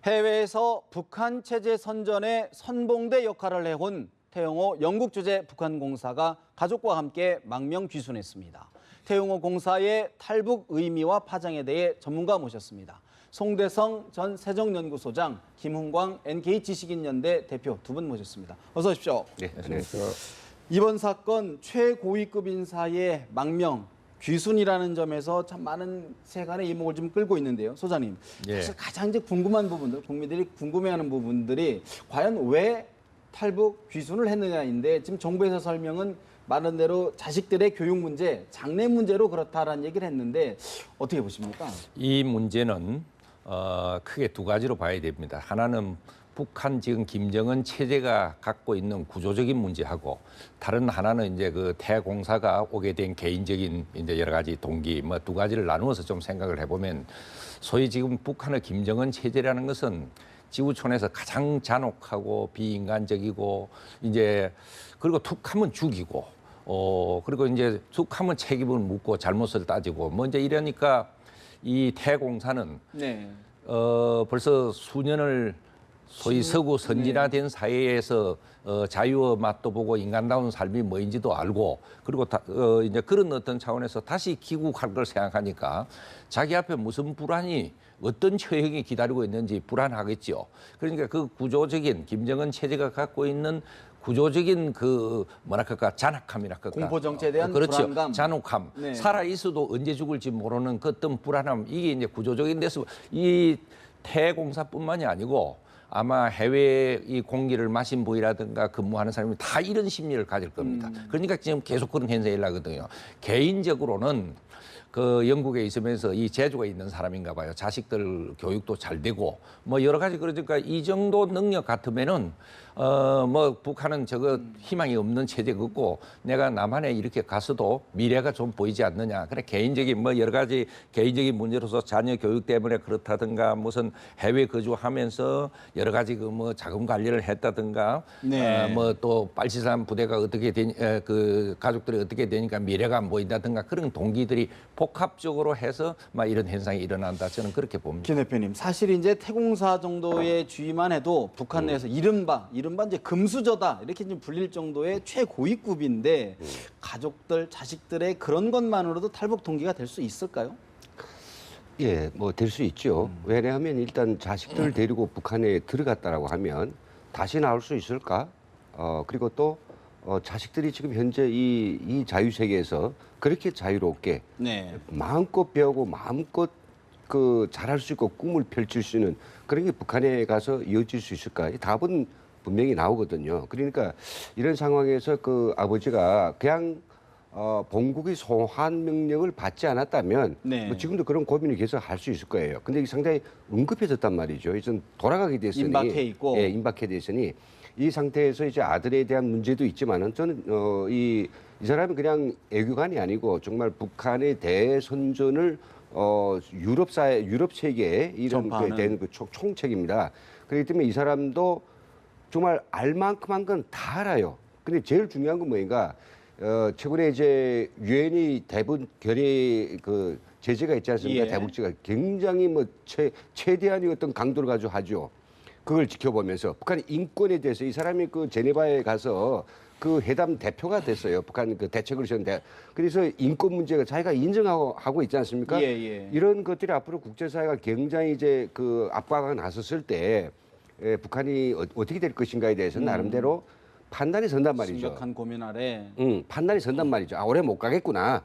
해외에서 북한 체제 선전의 선봉대 역할을 해온 태영호 영국 주재 북한공사가 가족과 함께 망명 귀순했습니다. 태영호 공사의 탈북 의미와 파장에 대해 전문가 모셨습니다. 송대성 전 세종연구소장, 김훈광 NK지식인연대 대표 두 분 모셨습니다. 어서 오십시오. 네, 안녕하세요. 이번 사건 최고위급 인사의 망명, 귀순이라는 점에서 참 많은 세간의 이목을 좀 끌고 있는데요. 소장님, 사실 가장 이제 궁금한 부분들, 국민들이 궁금해하는 부분들이 과연 왜 탈북 귀순을 했느냐인데 지금 정부에서 설명은 말한 대로 자식들의 교육 문제, 장래 문제로 그렇다라는 얘기를 했는데 어떻게 보십니까? 이 문제는 크게 두 가지로 봐야 됩니다. 하나는 북한 지금 김정은 체제가 갖고 있는 구조적인 문제하고, 다른 하나는 이제 그 태공사가 오게 된 개인적인 이제 여러 가지 동기, 뭐 두 가지를 나누어서 좀 생각을 해보면, 소위 지금 북한의 김정은 체제라는 것은 지구촌에서 가장 잔혹하고 비인간적이고, 이제 그리고 툭하면 죽이고, 그리고 이제 툭하면 책임을 묻고 잘못을 따지고, 뭐 이제 이러니까 이 태공사는 벌써 수년을 소위 서구 선진화된 사회에서 자유의 맛도 보고 인간다운 삶이 뭐인지도 알고, 그리고 이제 그런 어떤 차원에서 다시 귀국할 걸 생각하니까 자기 앞에 무슨 불안이, 어떤 처형이 기다리고 있는지 불안하겠죠. 그러니까 그 구조적인 김정은 체제가 갖고 있는 구조적인 그 뭐랄까 잔악함이랄까, 공포 정체에 대한 그렇죠. 불안감, 잔혹함, 네. 살아 있어도 언제 죽을지 모르는 그 어떤 불안함, 이게 이제 구조적인 데서 이 태공사뿐만이 아니고 아마 해외 이 공기를 마신 부위라든가 근무하는 사람이 다 이런 심리를 가질 겁니다. 그러니까 지금 계속 그런 현상이 일어나거든요. 개인적으로는 그 영국에 있으면서 이 재주가 있는 사람인가 봐요. 자식들 교육도 잘 되고 뭐 여러 가지, 그러니까 이 정도 능력 같으면은 뭐 북한은 저거 희망이 없는 체제가 없고 내가 남한에 이렇게 가서도 미래가 좀 보이지 않느냐. 그래 개인적인 뭐 여러 가지 개인적인 문제로서 자녀 교육 때문에 그렇다든가, 무슨 해외 거주하면서 여러 가지 그 뭐 자금 관리를 했다든가, 뭐 또 빨치산 부대가 어떻게 되니, 그 가족들이 어떻게 되니까 미래가 안 보인다든가, 그런 동기들이 복합적으로 해서 막 이런 현상이 일어난다. 저는 그렇게 봅니다. 김 대표님, 사실 이제 태공사 정도의 주의만 해도 북한 내에서 이른바 이제 금수저다 이렇게 좀 불릴 정도의 최고위급인데 가족들, 자식들의 그런 것만으로도 탈북 동기가 될 수 있을까요? 예, 뭐 될 수 있죠. 왜냐하면 일단 자식들을 데리고 북한에 들어갔다라고 하면 다시 나올 수 있을까? 그리고 또 자식들이 지금 현재 이 자유세계에서 그렇게 자유롭게 마음껏 배우고 마음껏 그 잘할 수 있고 꿈을 펼칠 수 있는 그런 게 북한에 가서 이어질 수 있을까? 답은 분명히 나오거든요. 그러니까 이런 상황에서 그 아버지가 그냥 본국의 소환 명령을 받지 않았다면 뭐 지금도 그런 고민을 계속 할 수 있을 거예요. 근데 이게 상당히 응급해졌단 말이죠. 이제 돌아가게 됐으니, 임박해 있고, 예, 임박해 됐으니 이 상태에서 이제 아들에 대한 문제도 있지만은 저는 이 사람이 그냥 애교관이 아니고 정말 북한의 대선전을 유럽 세계에 이런 그 된 그 총책입니다. 그렇기 때문에 이 사람도 정말 알 만큼 한 건 다 알아요. 근데 제일 중요한 건 뭐인가? 최근에 이제 유엔이 대북 결의 그 제재가 있지 않습니까? 대북제가 굉장히 뭐 최대한의 어떤 강도를 가지고 하죠. 그걸 지켜보면서 북한의 인권에 대해서 이 사람이 그 제네바에 가서 그 회담 대표가 됐어요. 북한 그 대책을 세웠는데, 그래서 인권 문제가 자기가 인정하고 있지 않습니까? 이런 것들이 앞으로 국제사회가 굉장히 이제 그 압박가 나섰을 때 북한이 어떻게 될 것인가에 대해서 나름대로 판단이 선단 말이죠. 심각한 고민 아래. 판단이 선단 말이죠. 아, 오래 못 가겠구나.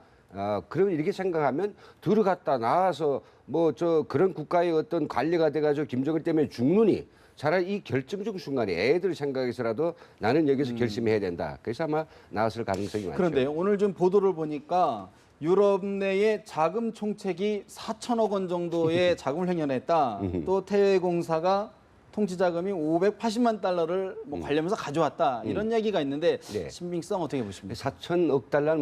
그러면 이렇게 생각하면 들어갔다 나와서 뭐 그런 국가의 어떤 관리가 돼가지고 김정일 때문에 죽느니 차라리 이 결정적 순간에 애들 생각에서라도 나는 여기서 결심해야 된다. 그래서 아마 나왔을 가능성이 많죠. 그런데 오늘 좀 보도를 보니까 유럽 내에 자금 총책이 4천억 원 정도의 자금을 횡령했다. 또 태공사가 통치 자금이 580만 달러를 뭐 관련해서 가져왔다. 이런 얘기가 있는데 신빙성 어떻게 보십니까? 4천억 달러는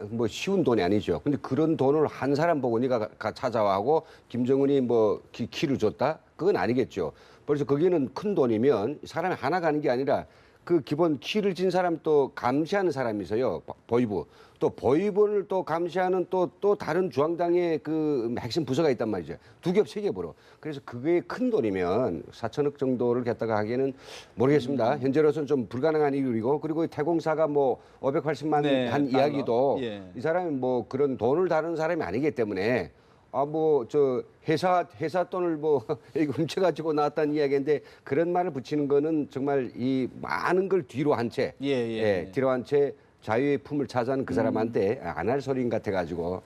뭐 쉬운 돈이 아니죠. 근데 그런 돈을 한 사람 보고 네가 찾아와고 김정은이 뭐 키를 줬다? 그건 아니겠죠. 벌써 거기는 큰 돈이면 사람이 하나 가는 게 아니라 그 기본 키를 진 사람 또 감시하는 사람이 있어요. 보위부. 또 보위부를 또 감시하는 또 다른 중앙당의 그 핵심 부서가 있단 말이죠. 두 겹, 세 겹으로. 그래서 그게 큰 돈이면 4천억 정도를 갖다가 하기에는 모르겠습니다. 현재로서는 좀 불가능한 일이고 그리고 태공사가 뭐 580만 네, 한 달러. 이야기도 예. 이 사람이 뭐 그런 돈을 다루는 사람이 아니기 때문에 뭐 저 회사 돈을 뭐 이거 훔쳐가지고 나왔다는 이야기인데 그런 말을 붙이는 거는 정말 이 많은 걸 뒤로 한 채, 뒤로 한 채 자유의 품을 차지하는 그 사람한테 안 할 소리인 같아가지고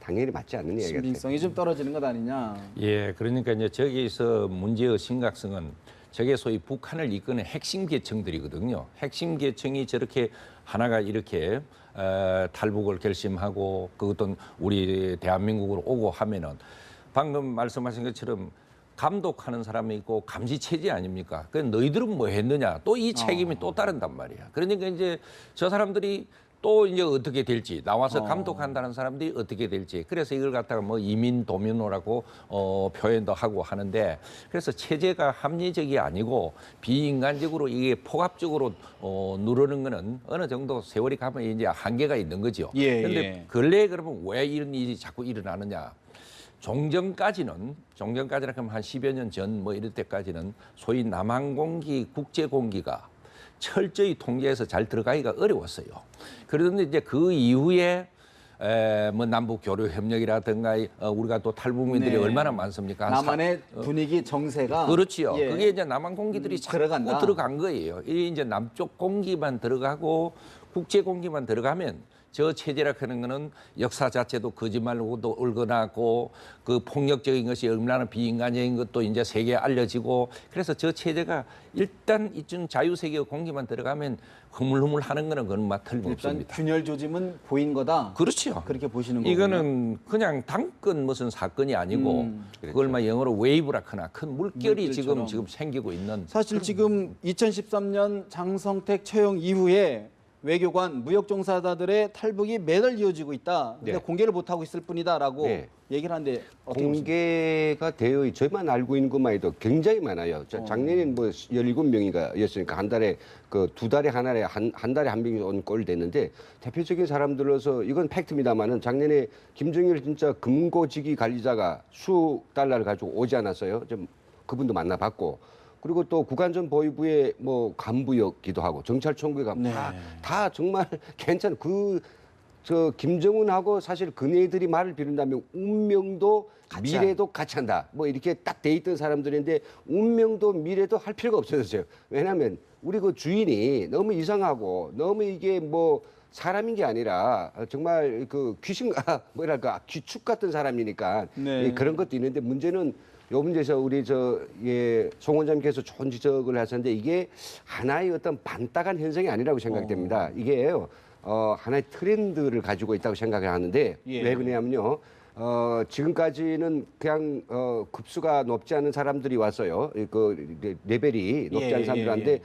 당연히 맞지 않는 이야기 같아요. 신빙성이 좀 떨어지는 것 아니냐. 예, 그러니까 이제 저기서 문제의 심각성은 저게 소위 북한을 이끄는 핵심 계층들이거든요. 핵심 계층이 저렇게 하나가 이렇게 탈북을 결심하고 그것도 우리 대한민국으로 오고 하면은 방금 말씀하신 것처럼 감독하는 사람이 있고 감시 체제 아닙니까? 그 너희들은 뭐 했느냐? 또 이 책임이 또 따른단 말이야. 그러니까 이제 저 사람들이 또 이제 어떻게 될지 나와서 감독한다는 사람들이 어떻게 될지 그래서 이걸 갖다가 뭐 이민 도민호라고 표현도 하고 하는데 그래서 체제가 합리적이 아니고 비인간적으로 이게 폭압적으로 누르는 거는 어느 정도 세월이 가면 이제 한계가 있는 거죠. 그런데 근래에 그러면 왜 이런 일이 자꾸 일어나느냐? 종전까지는 그러면 한 10여 년 전 뭐 이럴 때까지는 소위 남한공기 국제공기가 철저히 통제해서 잘 들어가기가 어려웠어요. 그런데 이제 그 이후에 뭐 남북 교류 협력이라든가 우리가 또 탈북민들이 얼마나 많습니까? 남한의 분위기 정세가 그렇지요. 그게 이제 남한 공기들이 자꾸 들어간 거예요. 이 이제 남쪽 공기만 들어가고 국제 공기만 들어가면 저 체제라 하는 거는 역사 자체도 거짓말로도 얽어나고 그 폭력적인 것이 얼마나 비인간적인 것도 이제 세계에 알려지고 그래서 저 체제가 일단 이쯤 자유세계 공기만 들어가면 흐물흐물하는 거는 그건 막 틀림없습니다. 일단 균열 조짐은 보인 거다. 그렇죠. 그렇게 보시는 거군요. 이거는 그냥 당근 무슨 사건이 아니고 그걸 막 영어로 웨이브라거나 큰 물결이 지금 생기고 있는. 사실 지금 2013년 장성택 채용 이후에 외교관, 무역종사자들의 탈북이 매달 이어지고 있다. 근데 공개를 못하고 있을 뿐이다라고 얘기를 하는데 어떻게 공개가 되어 저희만 알고 있는 것만 해도 굉장히 많아요. 작년에는 뭐 17명이었으니까 한 달에 그 두 달에 한 달에 한 명이 온 꼴 됐는데 대표적인 사람들로서 이건 팩트입니다만은 작년에 김정일 진짜 금고지기 관리자가 수억 달러를 가지고 오지 않았어요. 좀 그분도 만나봤고. 그리고 또 국안전 보위부의 뭐 간부였기도 하고 정찰총국의 간부 다 정말 괜찮은 저 김정은하고 사실 그네들이 말을 빌린다면 운명도 미래도 같이 한다. 뭐 이렇게 딱 돼 있던 사람들인데 운명도 미래도 할 필요가 없어졌어요. 왜냐하면 우리 그 주인이 너무 이상하고 너무 이게 뭐 사람인 게 아니라 정말 그 귀신가 뭐랄까 귀축 같은 사람이니까 그런 것도 있는데 문제는 요 문제에서 우리 송 원장님께서 좋은 지적을 하셨는데 이게 하나의 어떤 반딱한 현상이 아니라고 생각됩니다. 이게요 하나의 트렌드를 가지고 있다고 생각을 하는데 왜 그러냐면요. 지금까지는 그냥 급수가 높지 않은 사람들이 왔어요. 그 레벨이 높지 않은 사람들한테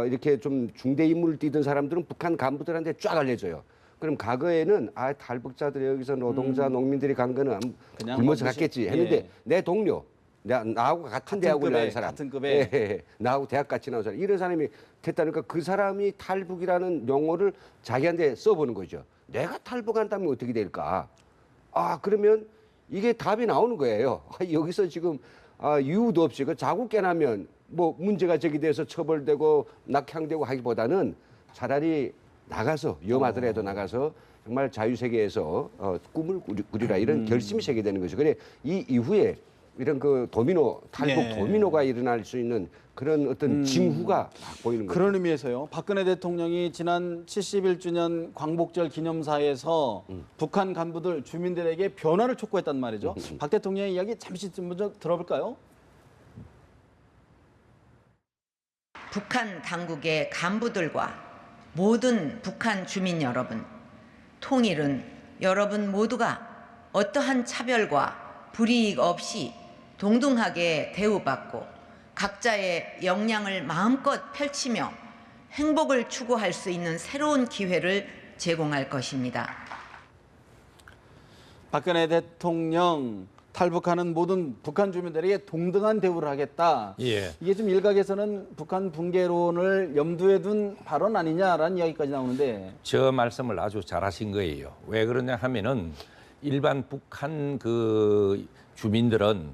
이렇게 좀 중대 임무를 띠던 사람들은 북한 간부들한테 쫙 알려줘요. 그럼 과거에는 탈북자들이 여기서 노동자, 농민들이 간 거는 굶어서 갔겠지 했는데 내 동료, 나하고 같은 대학을 나온 사람, 같은 급에 나하고 대학 같이 나온 사람, 이런 사람이 됐다니까 그 사람이 탈북이라는 용어를 자기한테 써보는 거죠. 내가 탈북한다면 어떻게 될까? 그러면 이게 답이 나오는 거예요. 여기서 지금 이유도 없이 그 자국 깨나면 뭐 문제가 제기돼서 처벌되고 낙향되고 하기보다는 차라리 나가서 위험하더라도 나가서 정말 자유세계에서 꿈을 꾸리라 이런 결심이 세계되는 거죠. 그래 이 이후에 이런 그 탈북 도미노가 일어날 수 있는 그런 어떤 징후가 막 보이는 거죠. 그런 의미에서요. 박근혜 대통령이 지난 71주년 광복절 기념사에서 북한 간부들 주민들에게 변화를 촉구했단 말이죠. 박 대통령의 이야기 잠시 좀 먼저 들어볼까요? 북한 당국의 간부들과 모든 북한 주민 여러분, 통일은 여러분 모두가 어떠한 차별과 불이익 없이 동등하게 대우받고 각자의 역량을 마음껏 펼치며 행복을 추구할 수 있는 새로운 기회를 제공할 것입니다. 박근혜 대통령 탈북하는 모든 북한 주민들에게 동등한 대우를 하겠다. 예. 이게 좀 일각에서는 북한 붕괴론을 염두에 둔 발언 아니냐라는 이야기까지 나오는데 저 말씀을 아주 잘하신 거예요. 왜 그러냐 하면은 일반 북한 그 주민들은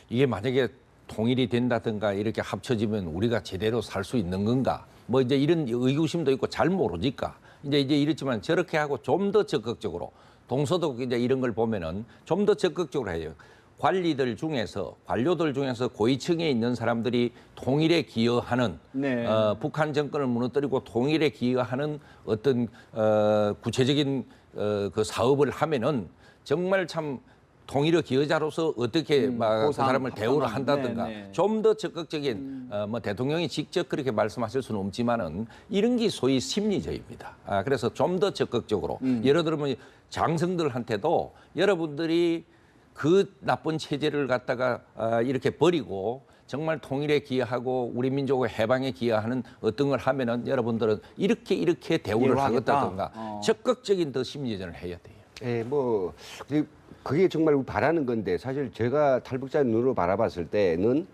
이게 만약에 통일이 된다든가 이렇게 합쳐지면 우리가 제대로 살 수 있는 건가? 뭐 이제 이런 의구심도 있고 잘 모르니까 이제 이렇지만 저렇게 하고 좀 더 적극적으로 동서독 이제 이런 걸 보면은 좀 더 적극적으로 해요. 관료들 중에서 고위층에 있는 사람들이 통일에 기여하는 네. 북한 정권을 무너뜨리고 통일에 기여하는 어떤 구체적인 그 사업을 하면은 정말 참 통일의 기여자로서 어떻게 막 그 보상, 사람을 대우를 합당한, 한다든가 네, 네. 좀 더 적극적인 뭐 대통령이 직접 그렇게 말씀하실 수는 없지만은 이런 게 소위 심리적입니다. 그래서 좀 더 적극적으로 예를 들면 장성들한테도 여러분들이 그 나쁜 체제를 갖다가 이렇게 버리고 정말 통일에 기여하고 우리 민족의 해방에 기여하는 어떤 걸 하면은 여러분들은 이렇게 대우를 이해하겠다. 하겠다든가 적극적인 더 심리전을 해야 돼요. 예, 뭐 그게 정말 바라는 건데 사실 제가 탈북자 눈으로 바라봤을 때는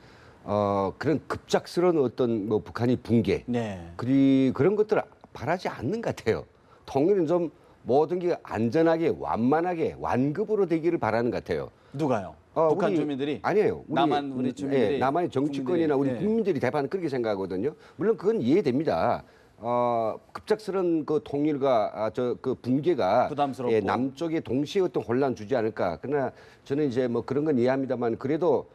그런 급작스러운 어떤 뭐 북한이 붕괴, 네. 그런 것들을 바라지 않는 것 같아요. 통일은 좀 모든 게 안전하게 완만하게 완급으로 되기를 바라는 것 같아요. 누가요? 북한 주민들이? 아니에요. 남한 우리 주민들이? 예, 남한의 정치권이나 우리 국민들이, 예. 국민들이 대부분 그렇게 생각하거든요. 물론 그건 이해됩니다. 급작스런 그 통일과 그 붕괴가 부담스럽고. 예, 남쪽에 동시에 어떤 혼란 주지 않을까. 그러나 저는 이제 뭐 그런 건 이해합니다만 그래도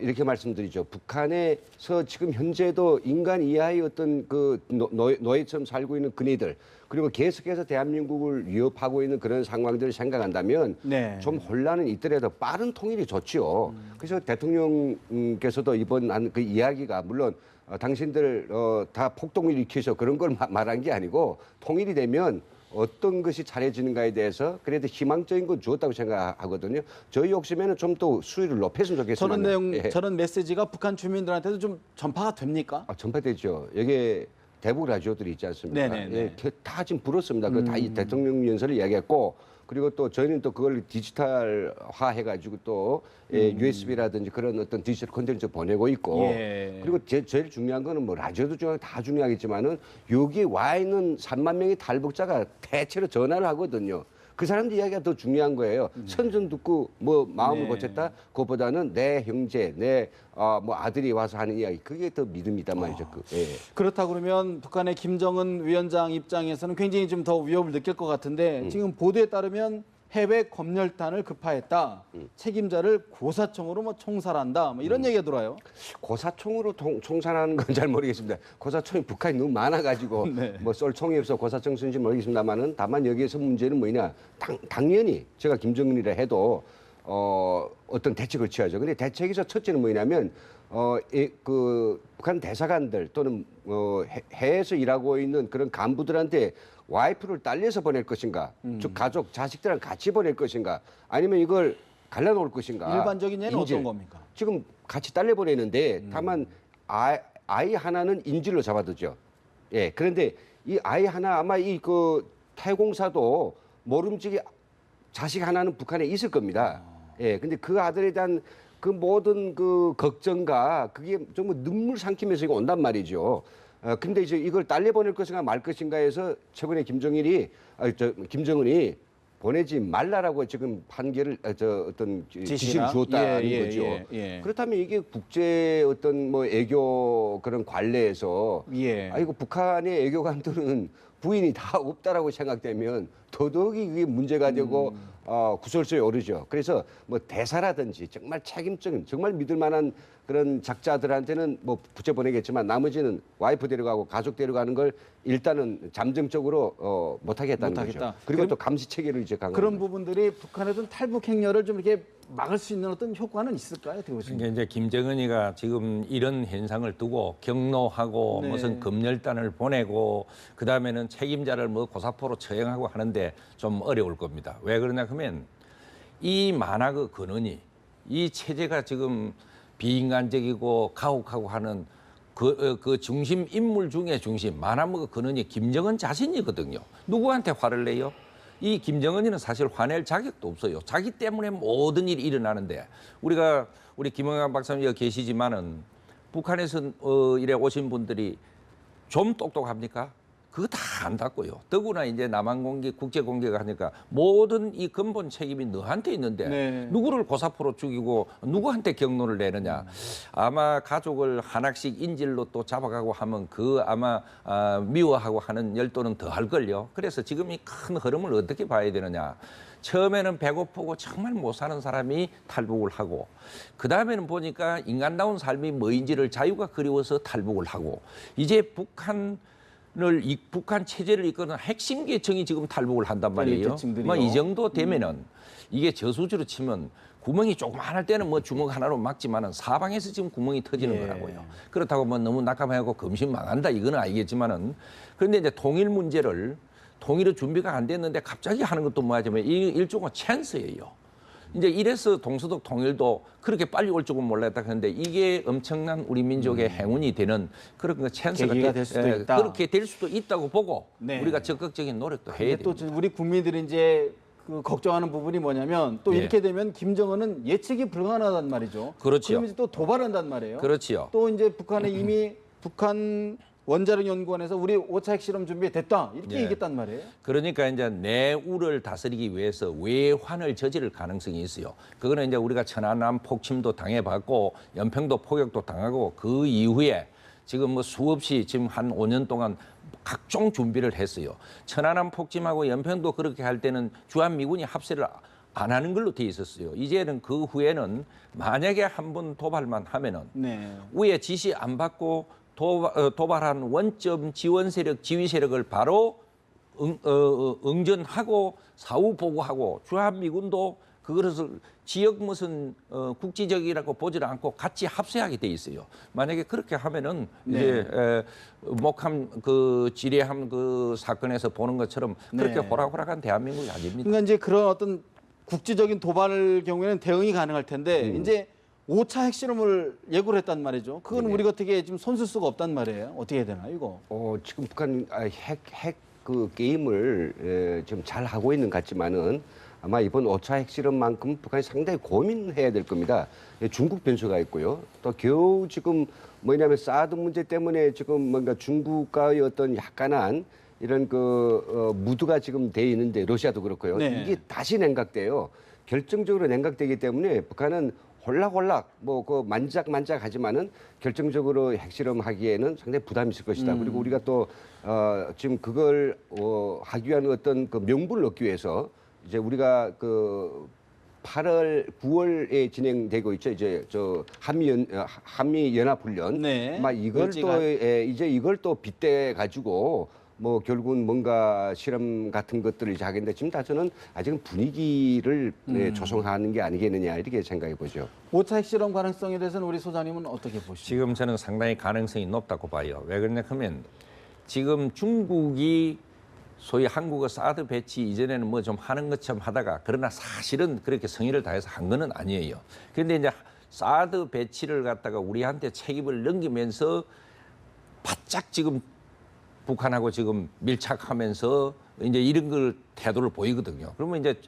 이렇게 말씀드리죠. 북한에서 지금 현재도 인간 이하의 어떤 그 노예처럼 살고 있는 그네들 그리고 계속해서 대한민국을 위협하고 있는 그런 상황들을 생각한다면 네. 좀 혼란은 있더라도 빠른 통일이 좋지요. 그래서 대통령께서도 이번 한 그 이야기가 물론 당신들 다 폭동을 일으켜서 그런 걸 말한 게 아니고 통일이 되면 어떤 것이 잘해지는가에 대해서 그래도 희망적인 건 주었다고 생각하거든요. 저희 욕심에는 좀 더 수위를 높였으면 좋겠습니다. 저런 내용, 예. 저런 메시지가 북한 주민들한테도 좀 전파가 됩니까? 전파되죠. 여기에 대북 라디오들이 있지 않습니까? 네네네. 예, 다 지금 불었습니다. 그 다 이 대통령 연설을 이야기했고 그리고 또 저희는 또 그걸 디지털화 해가지고 또 USB라든지 그런 어떤 디지털 콘텐츠 보내고 있고 예. 그리고 제일 중요한 거는 뭐 라디오도 중요하고 다 중요하겠지만은 여기 와 있는 3만 명의 탈북자가 대체로 전화를 하거든요. 그 사람들 이야기가 더 중요한 거예요. 선전 듣고 뭐 마음을 네. 고쳤다. 그것보다는 내 형제, 내 뭐 아들이 와서 하는 이야기 그게 더 믿음이단 말이죠. 예. 그렇다 그러면 북한의 김정은 위원장 입장에서는 굉장히 좀 더 위협을 느낄 것 같은데 지금 보도에 따르면 해외 검열단을 급파했다. 책임자를 고사총으로 뭐 총살한다. 뭐 이런 얘기가 들어와요. 고사총으로 총살하는 건 잘 모르겠습니다. 고사총이 북한이 너무 많아가지고 네. 뭐 쏠 총이 없어 고사총 쓴지 모르겠습니다만은 다만 여기에서 문제는 뭐냐 당연히 제가 김정은이라 해도 어떤 대책을 취하죠. 근데 대책에서 첫째는 뭐냐면 그 북한 대사관들 또는 해외에서 일하고 있는 그런 간부들한테 와이프를 딸려서 보낼 것인가, 즉 가족, 자식들랑 같이 보낼 것인가, 아니면 이걸 갈라놓을 것인가. 일반적인 예는 인질. 어떤 겁니까? 지금 같이 딸려 보내는데 다만 아이 하나는 인질로 잡아두죠. 예, 그런데 이 아이 하나 아마 이 그 태공사도 모름지기 자식 하나는 북한에 있을 겁니다. 예, 근데 그 아들에 대한 그 모든 그 걱정과 그게 정말 눈물 삼키면서 이거 온단 말이죠. 근데 이제 이걸 딸려 보낼 것인가 말 것인가 해서 최근에 김정은이 보내지 말라라고 지금 판결을 어떤 지시를 주었다는 거죠. 예. 그렇다면 이게 국제 어떤 뭐 애교 그런 관례에서 예. 이거 북한의 애교관들은 부인이 다 없다라고 생각되면 더더욱이 그게 문제가 되고 구설수에 오르죠. 그래서 뭐 대사라든지 정말 책임적인 정말 믿을 만한 그런 작자들한테는 뭐 부채 보내겠지만 나머지는 와이프 데려가고 가족 데려가는 걸 일단은 잠정적으로 못하겠다는 거죠. 그리고 그럼, 또 감시 체계를 이제 강화하는 그런 거죠. 부분들이 북한의 어떤 탈북 행렬을 좀 이렇게 막을 수 있는 어떤 효과는 있을까요? 어떻게 보십니까? 그러니까 이제 김정은이가 지금 이런 현상을 두고 경로하고 네. 무슨 검열단을 보내고 그 다음에는 책임자를 뭐 고사포로 처형하고 하는데 좀 어려울 겁니다. 왜 그러냐 하면 이 만화의 근원이 이 체제가 지금 비인간적이고 가혹하고 하는 그 중심 인물 중에 중심 만화의 근원이 김정은 자신이거든요. 누구한테 화를 내요? 이 김정은이는 사실 화낼 자격도 없어요. 자기 때문에 모든 일이 일어나는데 우리 김영환 박사님 여기 계시지만은 북한에서 이래 오신 분들이 좀 똑똑합니까? 그거 다 안다고요. 더구나 이제 남한 공개, 국제 공개가 하니까 모든 이 근본 책임이 너한테 있는데 네. 누구를 고사포로 죽이고 누구한테 경로를 내느냐. 아마 가족을 하나씩 인질로 또 잡아가고 하면 그 아마 미워하고 하는 열도는 더 할걸요. 그래서 지금 이 큰 흐름을 어떻게 봐야 되느냐. 처음에는 배고프고 정말 못 사는 사람이 탈북을 하고 그다음에는 보니까 인간다운 삶이 뭐인지를 자유가 그리워서 탈북을 하고 이제 북한 체제를 이끄는 핵심 계층이 지금 탈북을 한단 말이에요. 계층들이요. 이 정도 되면은 이게 저수지로 치면 구멍이 조그만할 때는 뭐 주먹 하나로 막지만은 사방에서 지금 구멍이 터지는 거라고요. 그렇다고 뭐 너무 낙감하고 금신 망한다 이거는 알겠지만은 그런데 이제 통일의 준비가 안 됐는데 갑자기 하는 것도 뭐하자면 이 일종의 찬스예요. 이제 이래서 동서독 통일도 그렇게 빨리 올 줄은 몰랐다 했는데 이게 엄청난 우리 민족의 행운이 되는 그런 그 찬스가 계기가 될 수도 있다. 그렇게 될 수도 있다고 보고 네. 우리가 적극적인 노력도 해야 또 됩니다. 우리 국민들이 이제 그 걱정하는 부분이 뭐냐면 또 예. 이렇게 되면 김정은은 예측이 불가능하단 말이죠. 그렇죠. 그러면 이제 또 도발한단 말이에요. 그렇지요. 또 이제 북한에 이미 북한 원자력 연구원에서 우리 5차 핵실험 준비됐다 이렇게 예. 얘기했단 말이에요. 그러니까 이제 내우를 다스리기 위해서 외환을 저지를 가능성이 있어요. 그거는 이제 우리가 천안함 폭침도 당해봤고 연평도 포격도 당하고 그 이후에 지금 뭐 수없이 지금 한 5년 동안 각종 준비를 했어요. 천안함 폭침하고 연평도 그렇게 할 때는 주한미군이 합세를 안 하는 걸로 돼 있었어요. 이제는 그 후에는 만약에 한 번 도발만 하면은 네. 위에 지시 안 받고 도발한 원점 지원 세력, 지휘 세력을 바로 응전하고 사후 보고하고 주한미군도 그것을 지역 무슨 국지적이라고 보지를 않고 같이 합세하게 돼 있어요. 만약에 그렇게 하면은 이제 목함 그 지뢰함 그 사건에서 보는 것처럼 그렇게 네. 호락호락한 대한민국이 아닙니다. 그러니까 이제 그런 어떤 국지적인 도발 경우에는 대응이 가능할 텐데 이제 5차 핵실험을 예고를 했단 말이죠. 그건 우리가 어떻게 지금 손쓸 수가 없단 말이에요. 어떻게 해야 되나 이거? 지금 북한 핵 그 게임을 지금 잘 하고 있는 것 같지만은 아마 이번 5차 핵실험만큼 북한이 상당히 고민해야 될 겁니다. 중국 변수가 있고요. 또 겨우 지금 뭐냐면 사드 문제 때문에 지금 뭔가 중국과의 어떤 약간한 이런 무드가 지금 돼 있는데 러시아도 그렇고요. 네. 이게 다시 냉각돼요. 결정적으로 냉각되기 때문에 북한은 홀락홀락 만작만작하지만은 결정적으로 핵실험하기에는 상당히 부담이 있을 것이다. 그리고 우리가 또 지금 그걸 하기 위한 어떤 그 명분을 얻기 위해서 이제 우리가 8월, 9월에 진행되고 있죠. 이제 한미 연합 훈련. 네. 아마 이걸 또 이제 이걸 또 빗대 가지고 뭐 결국은 뭔가 실험 같은 것들을 이제 하겠는데 지금 다 저는 아직은 분위기를 조성하는 게 아니겠느냐 이렇게 생각해 보죠. 5차 핵실험 가능성에 대해서는 우리 소장님은 어떻게 보시죠? 지금 저는 상당히 가능성이 높다고 봐요. 왜 그러냐 하면 지금 중국이 소위 한국어 사드 배치 이전에는 뭐 좀 하는 것처럼 하다가 그러나 사실은 그렇게 성의를 다해서 한 거는 아니에요. 그런데 이제 사드 배치를 갖다가 우리한테 책임을 넘기면서 바짝 지금 북한하고 지금 밀착하면서 이제 이런 걸 태도를 보이거든요. 그러면 이제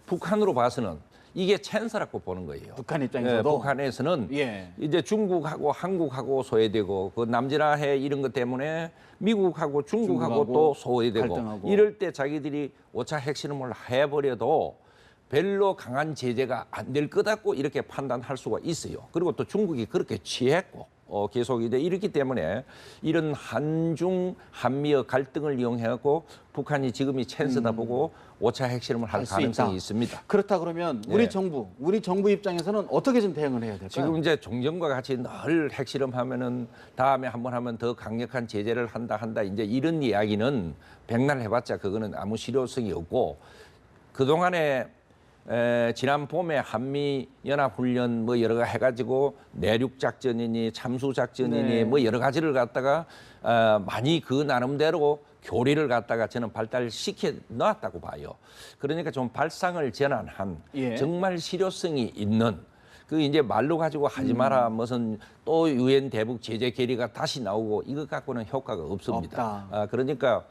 북한으로 봐서는 이게 찬스라고 보는 거예요. 북한 입장에서도 북한에서는 예. 이제 중국하고 한국하고 소외되고 그 남진아해 이런 것 때문에 미국하고 중국하고 또 소외되고 갈등하고. 이럴 때 자기들이 5차 핵실험을 해버려도 별로 강한 제재가 안 될 거다고 이렇게 판단할 수가 있어요. 그리고 또 중국이 그렇게 취했고 계속 이제 이렇기 때문에 이런 한미의 갈등을 이용해갖고 북한이 지금이 찬스다 보고 5차 핵실험을 할 수 가능성이 있다. 있습니다. 그렇다 그러면 우리 정부 입장에서는 어떻게 좀 대응을 해야 될까요? 지금 이제 종전과 같이 늘 핵실험하면은 다음에 한번 하면 더 강력한 제재를 한다 이제 이런 이야기는 백날 해봤자 그거는 아무 실효성이 없고 그동안에 지난 봄에 한미 연합 훈련 뭐 여러 가지 해가지고 내륙 작전이니 참수 작전이니 네. 뭐 여러 가지를 갖다가 많이 그 나름대로 교리를 갖다가 저는 발달시켜 놨다고 봐요. 그러니까 좀 발상을 전환한 예. 정말 실효성이 있는 그 이제 말로 가지고 하지 마라 무슨 또 유엔 대북 제재 결의가 다시 나오고 이것 갖고는 효과가 없습니다. 없다. 그러니까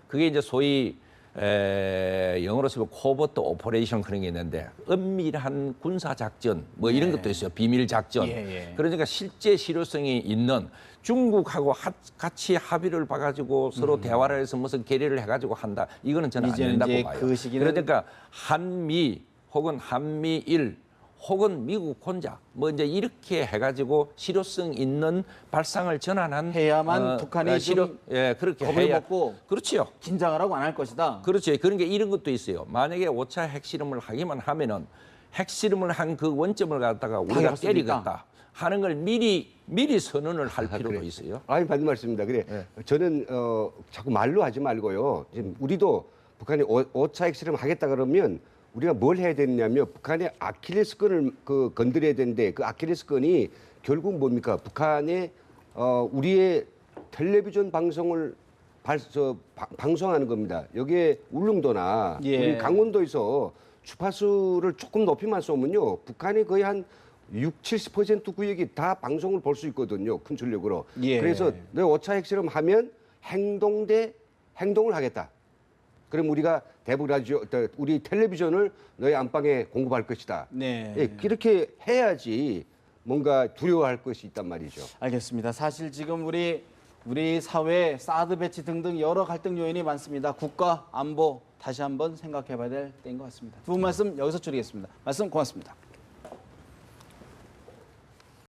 그게 이제 소위 영어로 쓰면 코버트 오퍼레이션 그런 게 있는데 은밀한 군사 작전 뭐 이런 것도 있어요. 비밀 작전. 그러니까 실제 실효성이 있는 중국하고 같이 합의를 봐가지고 서로 대화를 해서 무슨 계례를 해가지고 한다. 이거는 저는 안 이제는 된다고 이제 봐요. 그 시기는- 그러니까 한미 혹은 한미일 혹은 미국 혼자 뭐 이제 이렇게 해가지고 실효성 있는 발상을 전환한 해야만 북한이 좀 그렇게 겁을 해야 먹고 그렇지요. 긴장을 하고 안 할 것이다. 그렇죠. 그런 게 이런 것도 있어요. 만약에 5차 핵실험을 하기만 하면은 핵실험을 한 그 원점을 갖다가 우리가 당할 수도 때리겠다 있다. 하는 걸 미리 선언을 할 필요도 그래. 있어요. 아니 맞는 말씀입니다. 그래 저는 자꾸 말로 하지 말고요. 지금 우리도 북한이 5차 핵실험 하겠다 그러면 우리가 뭘 해야 되느냐면 북한의 아킬레스건을 건드려야 되는데 그 아킬레스건이 결국 뭡니까? 북한의 우리의 텔레비전 방송을 방송하는 겁니다. 여기에 울릉도나 우리 강원도에서 주파수를 조금 높이만 쏘면요. 북한이 거의 한 60~70% 구역이 다 방송을 볼 수 있거든요. 큰 출력으로. 그래서 너 5차 핵실험 하면 행동을 하겠다. 그럼 우리가 대북 라디오, 우리 텔레비전을 너희 안방에 공급할 것이다. 네. 예, 이렇게 해야지 뭔가 두려워할 것이 있단 말이죠. 알겠습니다. 사실 지금 우리 사회에 사드 배치 등등 여러 갈등 요인이 많습니다. 국가 안보 다시 한번 생각해봐야 될 때인 것 같습니다. 두 분 말씀 여기서 줄이겠습니다. 말씀 고맙습니다.